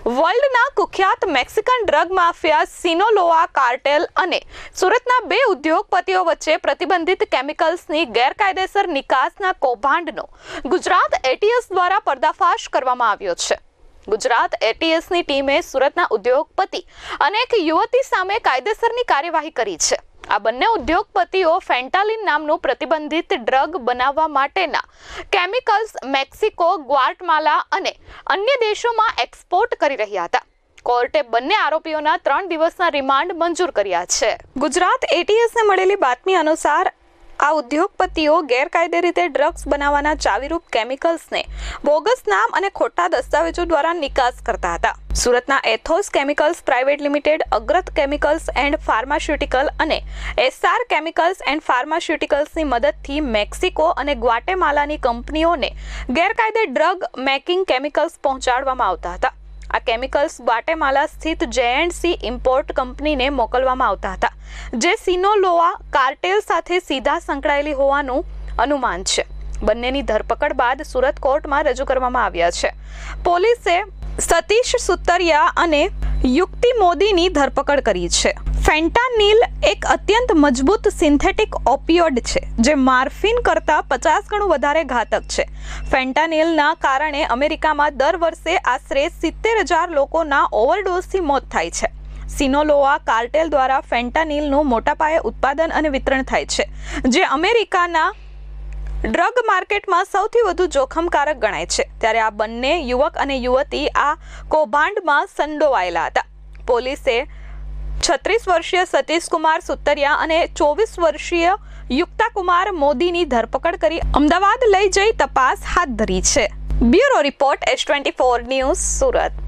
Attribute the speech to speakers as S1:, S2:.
S1: વર્લ્ડના કુખ્યાત Mexican drug mafia સિનોલોઆ cartel અને સુરતના બે ઉદ્યોગપતિઓ વચ્ચે પ્રતિબંધિત કેમિકલ્સની ગેરકાયદેસર નિકાસના કૌભાંડનો ગુજરાત એટીએસ દ્વારા પર્દાફાશ કરવામાં આવ્યો છે। ગુજરાત એટીએસની ટીમે સુરતના ઉદ્યોગપતિ અને એક યુવતી સામે કાયદેસરની કાર્યવાહી કરી છે। આ બંને ઉદ્યોગપતિઓ ફેન્ટાલિન નામનું પ્રતિબંધિત ડ્રગ બનાવવા માટેના કેમિકલ્સ મેક્સિકો, ગ્વાટેમાલા અને અન્ય દેશોમાં એક્સપોર્ટ કરી રહ્યા હતા। કોર્ટે બંને આરોપીઓના 3 દિવસના રિમાન્ડ મંજૂર કર્યા છે। ગુજરાત એટીએસને મળેલી બાતમી અનુસાર આ ઉદ્યોગપતિઓ ગેરકાયદે રીતે ડ્રગ્સ બનાવવાના ચાવીરૂપ કેમિકલ્સને બોગસ નામ અને ખોટા દસ્તાવેજો દ્વારા નિકાસ કરતા હતા। સુરતના Athos chemicals private limited, Agrat chemicals and pharmaceutical અને એસઆર કેમિકલ્સ એન્ડ ફાર્માસ્યુટિકલ્સની મદદથી મેક્સિકો અને ગ્વાટેમાલાની કંપનીઓને ગેરકાયદે ડ્રગ મેકિંગ કેમિકલ્સ પહોંચાડવામાં આવતા હતા। આ કેમિકલ્સ ગ્વાટેમાલા સ્થિત જે&સી ઇમ્પોર્ટ કંપનીને મોકલવામાં આવતા હતા, જે સિનોલોઆ કાર્ટેલ સાથે સીધા સંકળાયેલી હોવાનું અનુમાન છે। બંનેની ધરપકડ બાદ સુરત કોર્ટમાં રજૂ કરવામાં આવ્યા છે। પોલીસે સતીશ સુતરિયા અને યુક્તિ મોદીની ધરપકડ કરી છે। ફેન્ટાનિલ એક અત્યંત મજબૂત સિન્થેટિક ઓપિયોઇડ છે, જે મોર્ફિન કરતાં 50 ગણું વધારે ઘાતક છે। ફેન્ટાનિલના કારણે અમેરિકામાં દર વર્ષે આશરે 70,000 લોકોના ઓવરડોઝથી મોત થાય છે। સિનોલોઆ કાર્ટેલ દ્વારા ફેન્ટાનિલનું મોટા પાયે ઉત્પાદન અને વિતરણ થાય છે, જે અમેરિકાના ડ્રગ માર્કેટમાં સૌથી વધુ જોખમકારક ગણાય છે। ત્યારે આ બંને યુવક અને યુવતી આ કૌભાંડમાં સંડોવાયેલા હતા। પોલીસે 36 વર્ષીય સતીશ કુમાર સુતરિયા અને 24 વર્ષીય યુક્તા કુમાર મોદીની ધરપકડ કરી અમદાવાદ લઈ જઈ તપાસ હાથ ધરી છે। Bureau report H24 news, Surat.